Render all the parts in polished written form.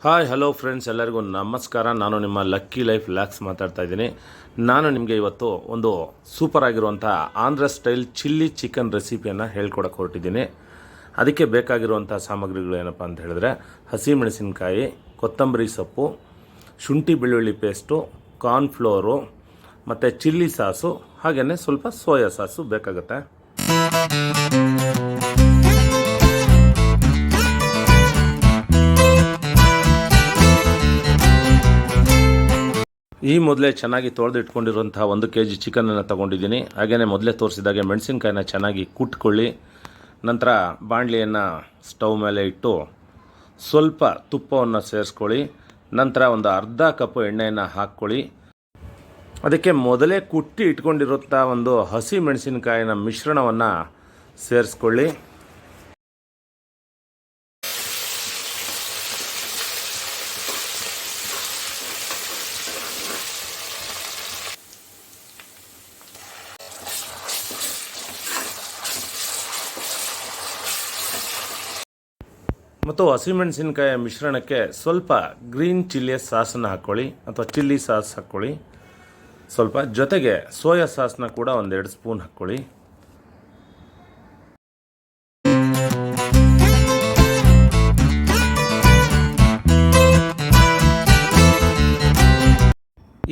Hi hello friends, ಎಲ್ಲರಿಗೂ ನಮಸ್ಕಾರ. ನಾನು ನಿಮ್ಮ ಲಕ್ಕಿ ಲೈಫ್ ಲ್ಯಾಕ್ಸ್ ಮಾತಾಡ್ತಾ ಇದ್ದೀನಿ. ನಾನು ನಿಮಗೆ ಇವತ್ತು ಒಂದು ಸೂಪರ್ ಆಗಿರುವಂಥ ಆಂಧ್ರ ಸ್ಟೈಲ್ ಚಿಲ್ಲಿ ಚಿಕನ್ ರೆಸಿಪಿಯನ್ನು ಹೇಳ್ಕೊಡಕ್ಕೆ ಹೊರಟಿದ್ದೀನಿ. ಅದಕ್ಕೆ ಬೇಕಾಗಿರುವಂಥ ಸಾಮಗ್ರಿಗಳು ಏನಪ್ಪ ಅಂತ ಹೇಳಿದ್ರೆ, ಹಸಿಮೆಣಸಿನಕಾಯಿ, ಕೊತ್ತಂಬರಿ ಸೊಪ್ಪು, ಶುಂಠಿ ಬೆಳ್ಳುಳ್ಳಿ ಪೇಸ್ಟು, ಕಾರ್ನ್ಫ್ಲೋರು ಮತ್ತು ಚಿಲ್ಲಿ ಸಾಸು, ಹಾಗೆಯೇ ಸ್ವಲ್ಪ ಸೋಯಾ ಸಾಸು ಬೇಕಾಗುತ್ತೆ. ಈ ಮೊದಲೇ ಚೆನ್ನಾಗಿ ತೊಳೆದು ಇಟ್ಕೊಂಡಿರುವಂಥ 1 kg ಚಿಕನನ್ನು ತೊಗೊಂಡಿದ್ದೀನಿ. ಹಾಗೆಯೇ ಮೊದಲೇ ತೋರಿಸಿದಾಗೆ ಮೆಣಸಿನ್ಕಾಯಿನ ಚೆನ್ನಾಗಿ ಕುಟ್ಕೊಳ್ಳಿ. ನಂತರ ಬಾಣಲಿಯನ್ನು ಸ್ಟವ್ ಮೇಲೆ ಇಟ್ಟು ಸ್ವಲ್ಪ ತುಪ್ಪವನ್ನು ಸೇರಿಸ್ಕೊಳ್ಳಿ. ನಂತರ ಒಂದು ಅರ್ಧ ಕಪ್ ಎಣ್ಣೆಯನ್ನು ಹಾಕ್ಕೊಳ್ಳಿ. ಅದಕ್ಕೆ ಮೊದಲೇ ಕುಟ್ಟಿ ಇಟ್ಕೊಂಡಿರುವಂಥ ಒಂದು ಹಸಿ ಮೆಣಸಿನಕಾಯಿನ ಮಿಶ್ರಣವನ್ನು ಸೇರಿಸ್ಕೊಳ್ಳಿ. ಮತ್ತು ಹಸಿಮೆಣಸಿನಕಾಯಿಯ ಮಿಶ್ರಣಕ್ಕೆ ಸ್ವಲ್ಪ ಗ್ರೀನ್ ಚಿಲ್ಲಿ ಸಾಸನ್ನು ಹಾಕ್ಕೊಳ್ಳಿ ಅಥವಾ ಚಿಲ್ಲಿ ಸಾಸ್ ಹಾಕ್ಕೊಳ್ಳಿ. ಸ್ವಲ್ಪ ಜೊತೆಗೆ ಸೋಯಾ ಸಾಸ್ನ ಕೂಡ 1-2 ಸ್ಪೂನ್ ಹಾಕ್ಕೊಳ್ಳಿ.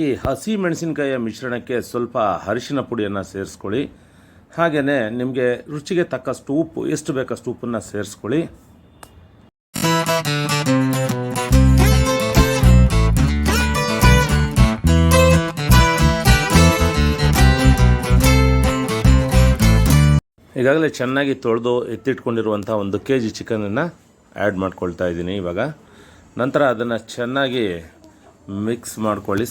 ಈ ಹಸಿ ಮೆಣಸಿನಕಾಯಿಯ ಮಿಶ್ರಣಕ್ಕೆ ಸ್ವಲ್ಪ ಅರಿಶಿನ ಪುಡಿಯನ್ನು ಸೇರಿಸ್ಕೊಳ್ಳಿ. ಹಾಗೆಯೇ ನಿಮಗೆ ರುಚಿಗೆ ತಕ್ಕಷ್ಟು ಉಪ್ಪು, ಎಷ್ಟು ಬೇಕಷ್ಟು ಉಪ್ಪನ್ನು ಸೇರಿಸ್ಕೊಳ್ಳಿ. ಈಗಾಗಲೇ ಚೆನ್ನಾಗಿ ತೊಳೆದು ಎತ್ತಿಟ್ಕೊಂಡಿರುವಂಥ 1 kg ಚಿಕನನ್ನು ಆ್ಯಡ್ ಮಾಡ್ಕೊಳ್ತಾ ಇದ್ದೀನಿ ಇವಾಗ. ನಂತರ ಅದನ್ನು ಚೆನ್ನಾಗಿ ಮಿಕ್ಸ್ ಮಾಡ್ಕೊಳ್ಳಿ.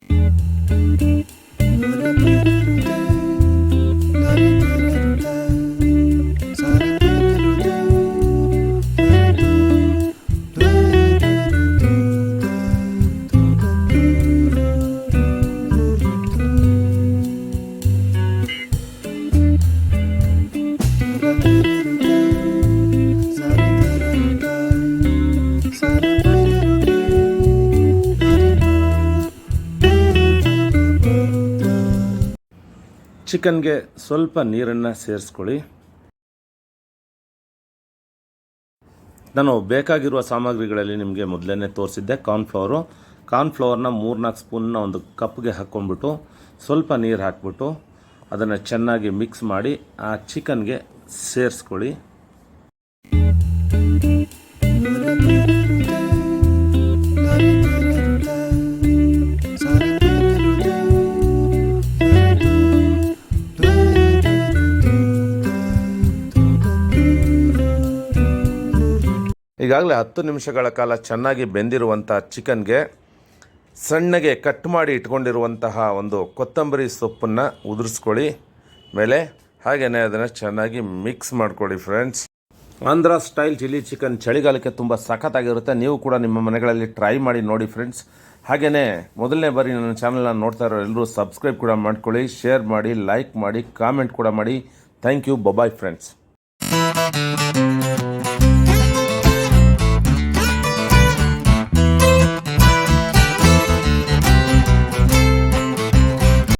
ಚಿಕನ್ಗೆ ಸ್ವಲ್ಪ ನೀರನ್ನು ಸೇರಿಸ್ಕೊಳ್ಳಿ. ನಾನು ಬೇಕಾಗಿರುವ ಸಾಮಗ್ರಿಗಳಲ್ಲಿ ನಿಮಗೆ ಮೊದಲೇ ತೋರಿಸಿದ್ದೆ. ಕಾರ್ನ್ಫ್ಲವರ್ನ 3-4 ಸ್ಪೂನ್ನ ಒಂದು ಕಪ್ಗೆ ಹಾಕ್ಕೊಂಡ್ಬಿಟ್ಟು ಸ್ವಲ್ಪ ನೀರು ಹಾಕ್ಬಿಟ್ಟು ಅದನ್ನು ಚೆನ್ನಾಗಿ ಮಿಕ್ಸ್ ಮಾಡಿ ಆ ಚಿಕನ್ಗೆ ಸೇರಿಸ್ಕೊಳ್ಳಿ. ಈಗಾಗಲೇ 10 ನಿಮಿಷಗಳ ಕಾಲ ಚೆನ್ನಾಗಿ ಬೆಂದಿರುವಂಥ ಚಿಕನ್ಗೆ ಸಣ್ಣಗೆ ಕಟ್ ಮಾಡಿ ಇಟ್ಕೊಂಡಿರುವಂತಹ ಒಂದು ಕೊತ್ತಂಬರಿ ಸೊಪ್ಪನ್ನು ಉದುರಿಸ್ಕೊಳ್ಳಿ ಮೇಲೆ. ಹಾಗೆಯೇ ಅದನ್ನು ಚೆನ್ನಾಗಿ ಮಿಕ್ಸ್ ಮಾಡ್ಕೊಳ್ಳಿ friends. Andhra style chilli chicken ಚಳಿಗಾಲಕ್ಕೆ ತುಂಬ ಸಖತ್ತಾಗಿರುತ್ತೆ. ನೀವು ಕೂಡ ನಿಮ್ಮ ಮನೆಗಳಲ್ಲಿ ಟ್ರೈ ಮಾಡಿ ನೋಡಿ ಫ್ರೆಂಡ್ಸ್. ಹಾಗೆಯೇ ಮೊದಲನೇ ಬಾರಿ ನನ್ನ ಚಾನಲ್ನ ನೋಡ್ತಾ ಇರೋ ಎಲ್ಲರೂ ಸಬ್ಸ್ಕ್ರೈಬ್ ಕೂಡ ಮಾಡ್ಕೊಳ್ಳಿ, ಶೇರ್ ಮಾಡಿ, ಲೈಕ್ ಮಾಡಿ, ಕಾಮೆಂಟ್ ಕೂಡ ಮಾಡಿ. Thank you. Bye friends.